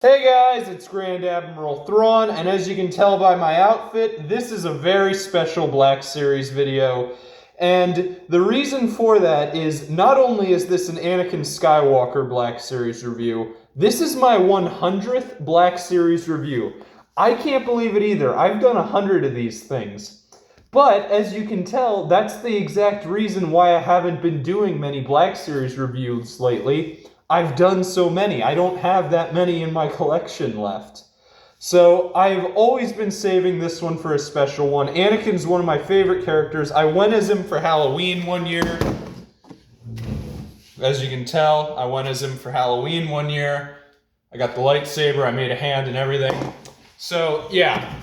Hey guys, it's Grand Admiral Thrawn, and as you can tell by my outfit, this is a very special Black Series video. And the reason for that is, not only is this an Anakin Skywalker Black Series review, this is my 100th Black Series review. I can't believe it either. I've done 100 of these things. But, as you can tell, that's the exact reason why I haven't been doing many Black Series reviews lately. I've done so many. I don't have that many in my collection left. So I've always been saving this one for a special one. Anakin's one of my favorite characters. I went as him for Halloween one year. As you can tell, I went as him for Halloween one year. I got the lightsaber, I made a hand and everything. So yeah,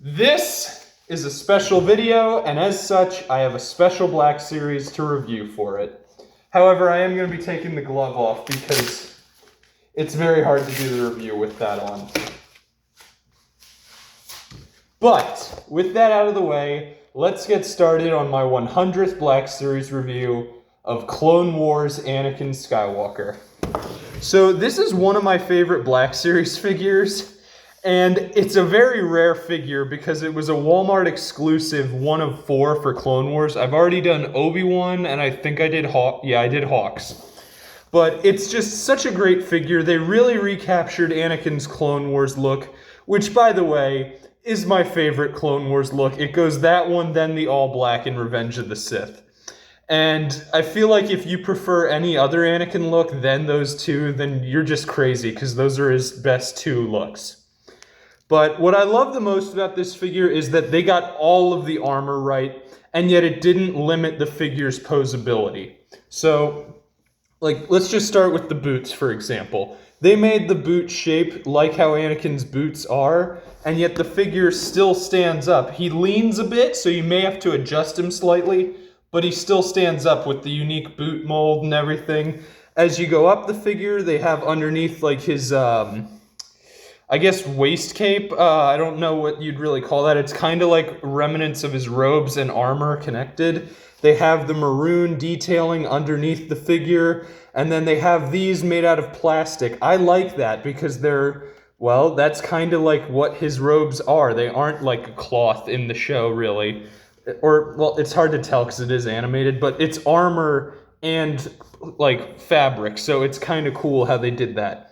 this is a special video, and as such, I have a special Black Series to review for it. However, I am going to be taking the glove off because it's very hard to do the review with that on. But, with that out of the way, let's get started on my 100th Black Series review of Clone Wars Anakin Skywalker. So, this is one of my favorite Black Series figures, and it's a very rare figure because it was a Walmart exclusive 1 of 4 for Clone Wars. I've already done Obi-Wan, and I think I did I did Hawks. But it's just such a great figure. They really recaptured Anakin's Clone Wars look, which, by the way, is my favorite Clone Wars look. It goes that one, then the all-black in Revenge of the Sith. And I feel like if you prefer any other Anakin look than those two, then you're just crazy, because those are his best two looks. But what I love the most about this figure is that they got all of the armor right, and yet it didn't limit the figure's posability. So, let's just start with the boots, for example. They made the boot shape like how Anakin's boots are, and yet the figure still stands up. He leans a bit, so you may have to adjust him slightly, but he still stands up with the unique boot mold and everything. As you go up the figure, they have underneath, his, I guess waist cape. I don't know what you'd really call that. It's kind of like remnants of his robes and armor connected. They have the maroon detailing underneath the figure, and then they have these made out of plastic. I like that because that's kind of like what his robes are. They aren't like a cloth in the show, really. It's hard to tell because it is animated, but it's armor and fabric, so it's kind of cool how they did that.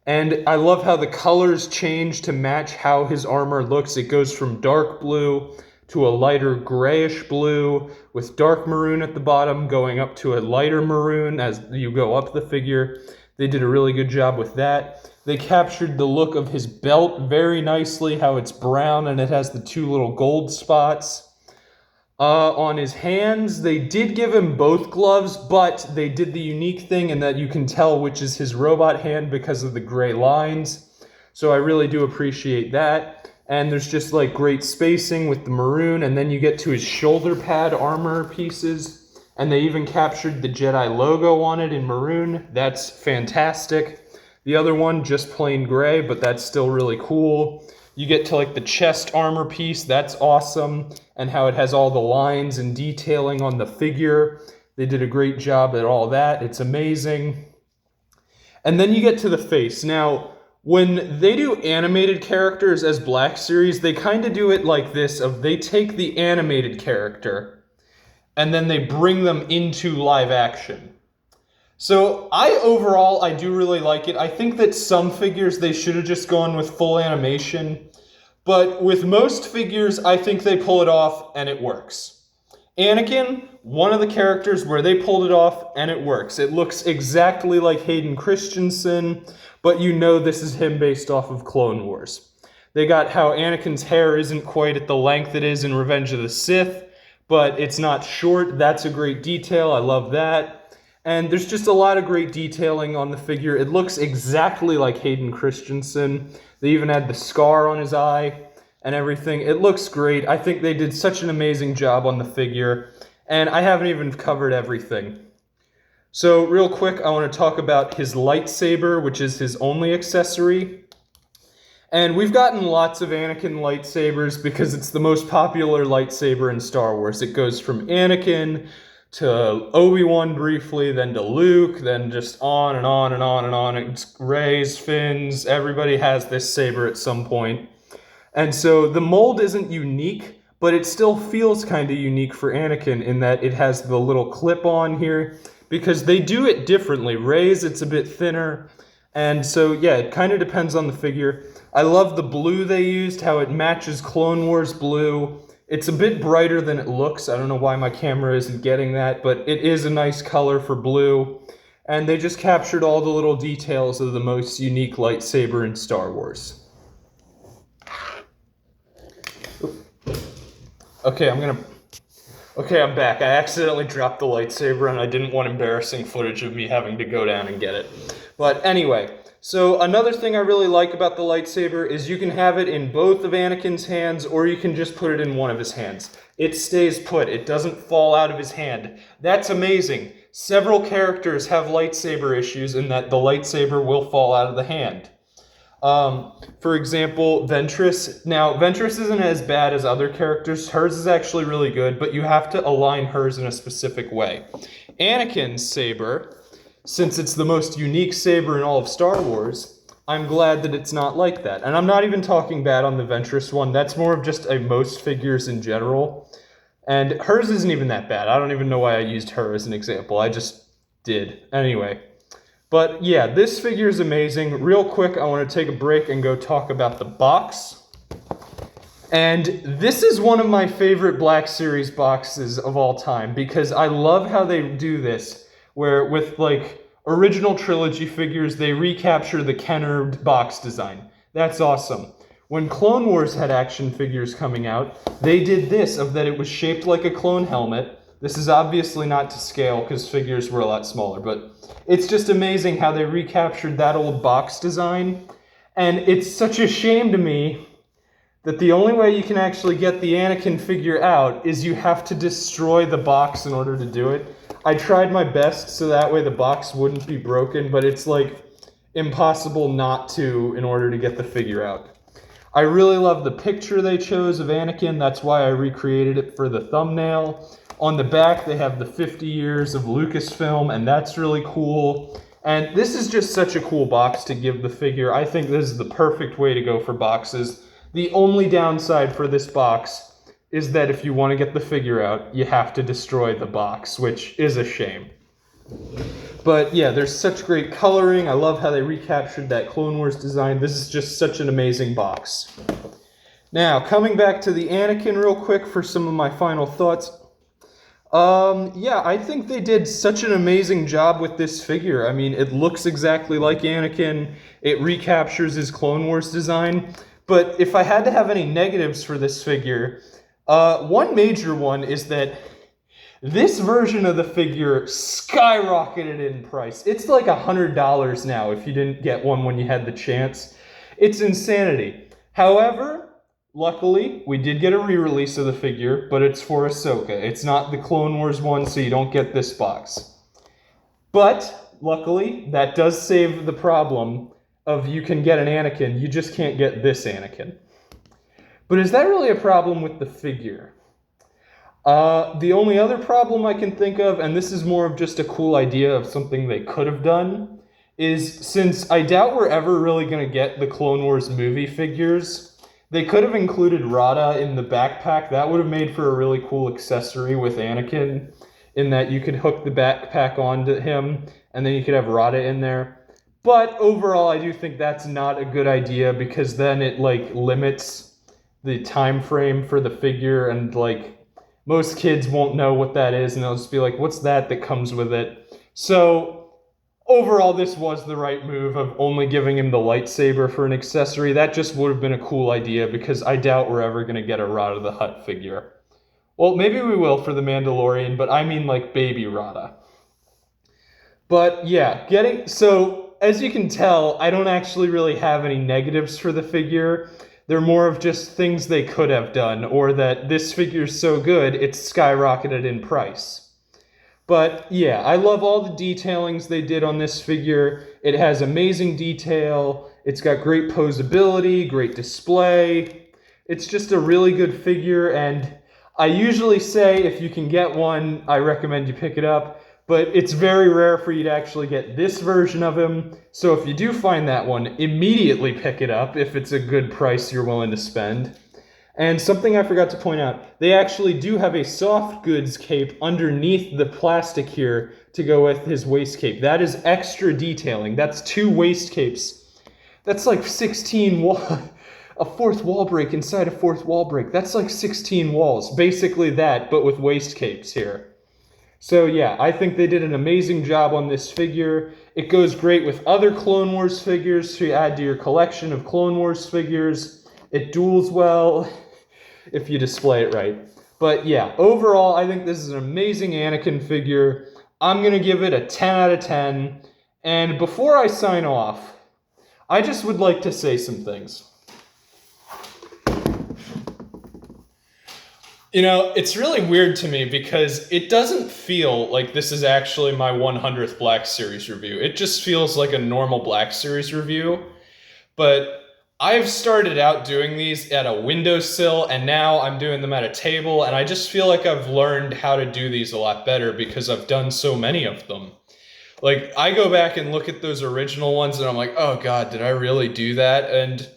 And I love how the colors change to match how his armor looks. It goes from dark blue to a lighter grayish blue with dark maroon at the bottom, going up to a lighter maroon as you go up the figure. They did a really good job with that. They captured the look of his belt very nicely, how it's brown and it has the 2 little gold spots. On his hands, they did give him both gloves, but they did the unique thing in that you can tell which is his robot hand because of the gray lines. So I really do appreciate that. And there's just great spacing with the maroon, and then you get to his shoulder pad armor pieces, and they even captured the Jedi logo on it in maroon. That's fantastic. The other one, just plain gray, but that's still really cool. You get to the chest armor piece, that's awesome, and how it has all the lines and detailing on the figure. They did a great job at all that. It's amazing. And then you get to the face. Now, when they do animated characters as Black Series, they kind of do it like this, they take the animated character and then they bring them into live action. So I do really like it. I think that some figures they should have just gone with full animation, but with most figures I think they pull it off and it works. Anakin, one of the characters where they pulled it off and it works. It looks exactly like Hayden Christensen, but you know this is him based off of Clone Wars. They got how Anakin's hair isn't quite at the length it is in Revenge of the Sith, but it's not short. That's a great detail. I love that. And there's just a lot of great detailing on the figure. It looks exactly like Hayden Christensen. They even had the scar on his eye and everything. It looks great. I think they did such an amazing job on the figure. And I haven't even covered everything. So real quick, I want to talk about his lightsaber, which is his only accessory. And we've gotten lots of Anakin lightsabers because it's the most popular lightsaber in Star Wars. It goes from Anakin to Obi-Wan briefly, then to Luke, then just on and on and on and on. It's Rey's, Finn's, everybody has this saber at some point. And so the mold isn't unique, but it still feels kind of unique for Anakin in that it has the little clip on here, because they do it differently. Rey's, it's a bit thinner, and so yeah, it kind of depends on the figure. I love the blue they used, how it matches Clone Wars blue. It's a bit brighter than it looks. I don't know why my camera isn't getting that, but it is a nice color for blue. And they just captured all the little details of the most unique lightsaber in Star Wars. Okay, I'm back. I accidentally dropped the lightsaber and I didn't want embarrassing footage of me having to go down and get it. But anyway, so another thing I really like about the lightsaber is you can have it in both of Anakin's hands, or you can just put it in one of his hands. It stays put. It doesn't fall out of his hand. That's amazing. Several characters have lightsaber issues in that the lightsaber will fall out of the hand. For example, Ventress. Now, Ventress isn't as bad as other characters. Hers is actually really good, but you have to align hers in a specific way. Anakin's saber, since it's the most unique saber in all of Star Wars, I'm glad that it's not like that. And I'm not even talking bad on the Ventress one. That's more of just a most figures in general. And hers isn't even that bad. I don't even know why I used her as an example. I just did. Anyway. But yeah, this figure is amazing. Real quick, I want to take a break and go talk about the box. And this is one of my favorite Black Series boxes of all time, because I love how they do this, where with like original trilogy figures, they recapture the Kenner box design. That's awesome. When Clone Wars had action figures coming out, they did this, of that it was shaped like a clone helmet. This is obviously not to scale because figures were a lot smaller, but it's just amazing how they recaptured that old box design. And it's such a shame to me that the only way you can actually get the Anakin figure out is you have to destroy the box in order to do it. I tried my best so that way the box wouldn't be broken, but it's like impossible not to in order to get the figure out. I really love the picture they chose of Anakin. That's why I recreated it for the thumbnail. On the back, they have the 50 years of Lucasfilm, and that's really cool. And this is just such a cool box to give the figure. I think this is the perfect way to go for boxes. The only downside for this box is that if you want to get the figure out, you have to destroy the box, which is a shame. But yeah, there's such great coloring. I love how they recaptured that Clone Wars design. This is just such an amazing box. Now, coming back to the Anakin real quick for some of my final thoughts. Yeah, I think they did such an amazing job with this figure. I mean, it looks exactly like Anakin. It recaptures his Clone Wars design. But if I had to have any negatives for this figure, one major one is that this version of the figure skyrocketed in price. It's like $100 now if you didn't get one when you had the chance. It's insanity. However, luckily, we did get a re-release of the figure, but it's for Ahsoka. It's not the Clone Wars one, so you don't get this box. But, luckily, that does save the problem of you can get an Anakin, you just can't get this Anakin. But is that really a problem with the figure? The only other problem I can think of, and this is more of just a cool idea of something they could have done, is since I doubt we're ever really going to get the Clone Wars movie figures, they could have included Rada in the backpack. That would have made for a really cool accessory with Anakin, in that you could hook the backpack onto him, and then you could have Rada in there. But overall, I do think that's not a good idea, because then it like limits the time frame for the figure, and like most kids won't know what that is, and they'll just be like, what's that comes with it? So overall, this was the right move of only giving him the lightsaber for an accessory. That just would have been a cool idea, because I doubt we're ever going to get a Rada the Hutt figure. Well, maybe we will for the Mandalorian, but I mean like baby Rada. But yeah, so as you can tell, I don't actually really have any negatives for the figure. They're more of just things they could have done, or that this figure's so good, it's skyrocketed in price. But yeah, I love all the detailings they did on this figure. It has amazing detail. It's got great posability, great display. It's just a really good figure, and I usually say if you can get one, I recommend you pick it up, but it's very rare for you to actually get this version of him. So if you do find that one, immediately pick it up if it's a good price you're willing to spend. And something I forgot to point out, they actually do have a soft goods cape underneath the plastic here to go with his waist cape. That is extra detailing. That's 2 waist capes. That's like 16 a 4th wall break inside a 4th wall break. That's like 16 walls. Basically that, but with waist capes here. So yeah, I think they did an amazing job on this figure. It goes great with other Clone Wars figures to add to your collection of Clone Wars figures. It duels well if you display it right. But yeah, overall, I think this is an amazing Anakin figure. I'm going to give it a 10 out of 10. And before I sign off, I just would like to say some things. You know, it's really weird to me because it doesn't feel like this is actually my 100th Black Series review. It just feels like a normal Black Series review. But I've started out doing these at a windowsill, and now I'm doing them at a table, and I just feel like I've learned how to do these a lot better because I've done so many of them. Like, I go back and look at those original ones, and I'm like, oh god, did I really do that? And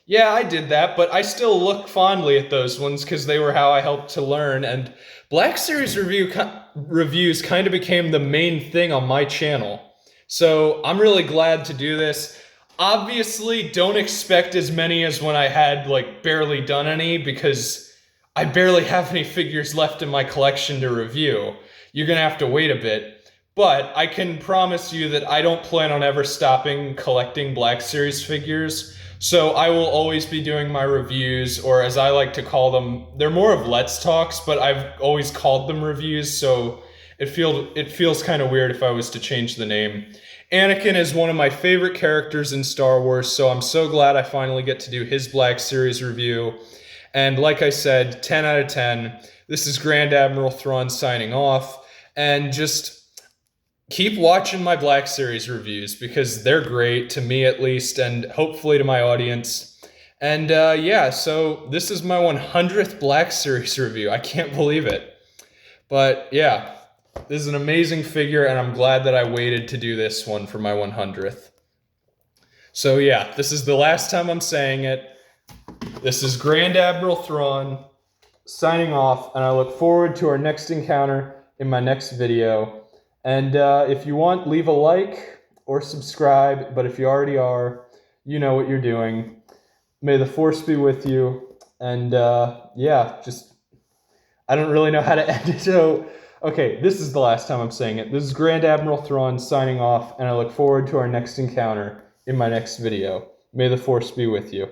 yeah, I did that, but I still look fondly at those ones because they were how I helped to learn, and Black Series reviews kind of became the main thing on my channel. So I'm really glad to do this. Obviously, don't expect as many as when I had, like, barely done any, because I barely have any figures left in my collection to review. You're gonna have to wait a bit. But I can promise you that I don't plan on ever stopping collecting Black Series figures. So I will always be doing my reviews, or as I like to call them, they're more of Let's Talks, but I've always called them reviews, so it feels kind of weird if I was to change the name. Anakin is one of my favorite characters in Star Wars, so I'm so glad I finally get to do his Black Series review. And like I said, 10 out of 10. This is Grand Admiral Thrawn signing off, and just keep watching my Black Series reviews because they're great, to me at least, and hopefully to my audience. And yeah, so this is my 100th Black Series review. I can't believe it. But yeah, this is an amazing figure, and I'm glad that I waited to do this one for my 100th. So yeah, this is the last time I'm saying it. This is Grand Admiral Thrawn signing off, and I look forward to our next encounter in my next video. And if you want, leave a like or subscribe, but if you already are, you know what you're doing. May the Force be with you, and yeah, I don't really know how to end it, so okay, this is the last time I'm saying it. This is Grand Admiral Thrawn signing off, and I look forward to our next encounter in my next video. May the Force be with you.